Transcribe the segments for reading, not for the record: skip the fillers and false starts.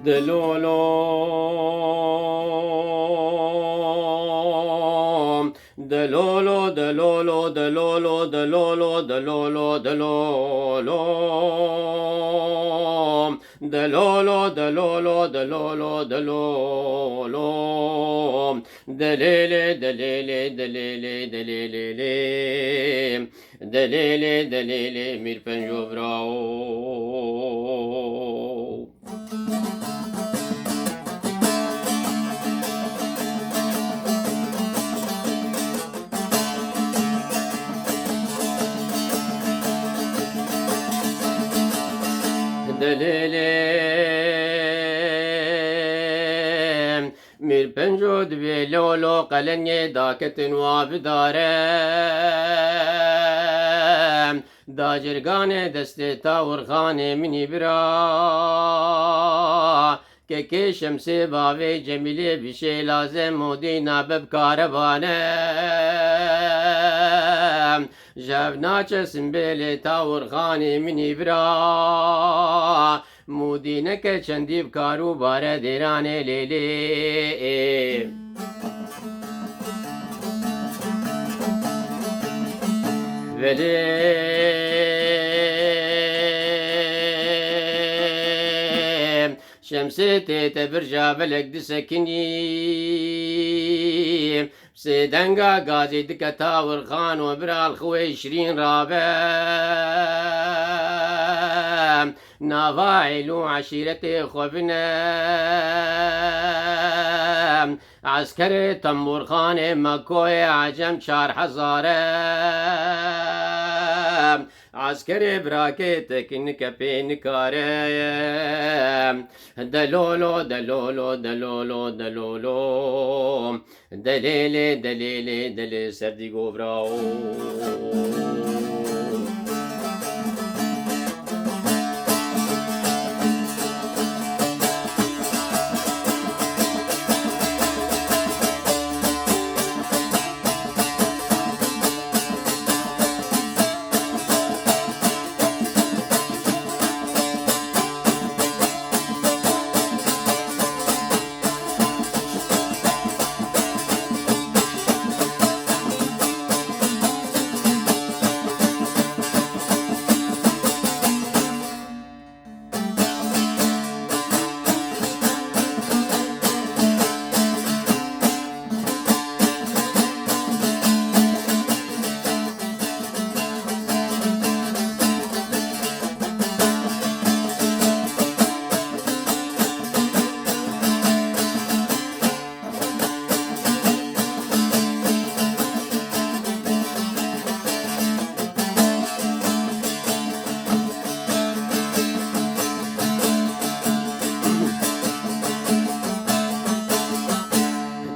دلولو دلولو دلولو دلولو دلولو دلولو دلولو دلولو دلولو دلولو دلولو دليلي دليلي دليلي دليلي دليلي دليلي مير بنجو براو دليلي مير بنجو دبي لولو قلني داكتن وابدارم داجرگان دست تاورخانه منی برا که شمسی باوی جمیلی بشه لازم مودی نابب کاربانم جاب ناچه سنبیلی تاورخانه منی برا مودی نکه چندی بکارو باره دیرانه لیلی ولی شمسي تيتا برجا بلك دسكني سيدنقا قازي دكا تاور خان وبرال خوي 20 رابع نافاعلو عشيرتي خبنا عسكري تنبور خان مكوي عجم 4000 عسكري براكتك نكبين كارم دلولو دلولو دلولو دلولو دليلي دليلي دليلي سردي قبراو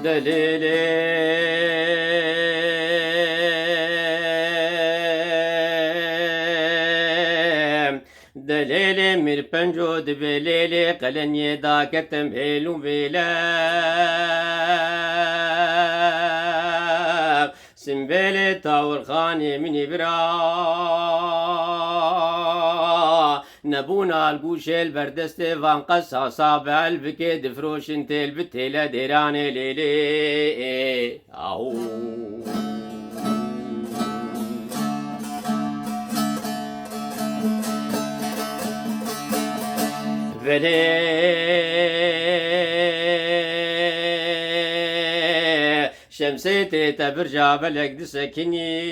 دليلي دليلي مير بنجو دبليلي قلني داكتم هيلو بلا سنبيلي تاور خاني مني برا نبونا القوش البردست وانقص أصابع البكي دفروش انتي البتيلة ديراني ليلي أهو فلي شمسيتي تبرجع بلك دسكني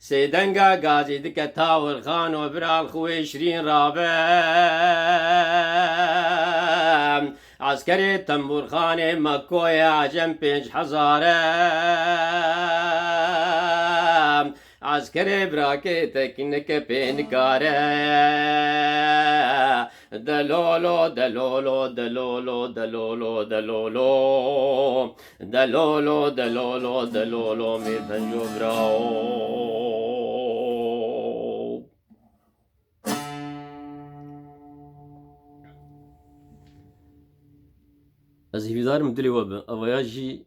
سيدنقا قازي دكا تاور خان وبرال خوي 20 رابع عسكري تنبور خاني مكوية عجم 5000 عسكري براكتك نكبين كاره دلولو دلولو دلولو دلولو دلولو دلولو دلولو دلولو مير بنجو براو از هیویدارم دلی وب اویاجی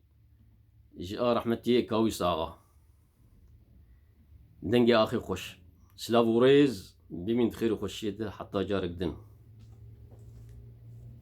جی رحمتیه کاوîs Axa دنگی آخی خوش سلاو و ریز بمین خیر و خوشیده حتی جارک دن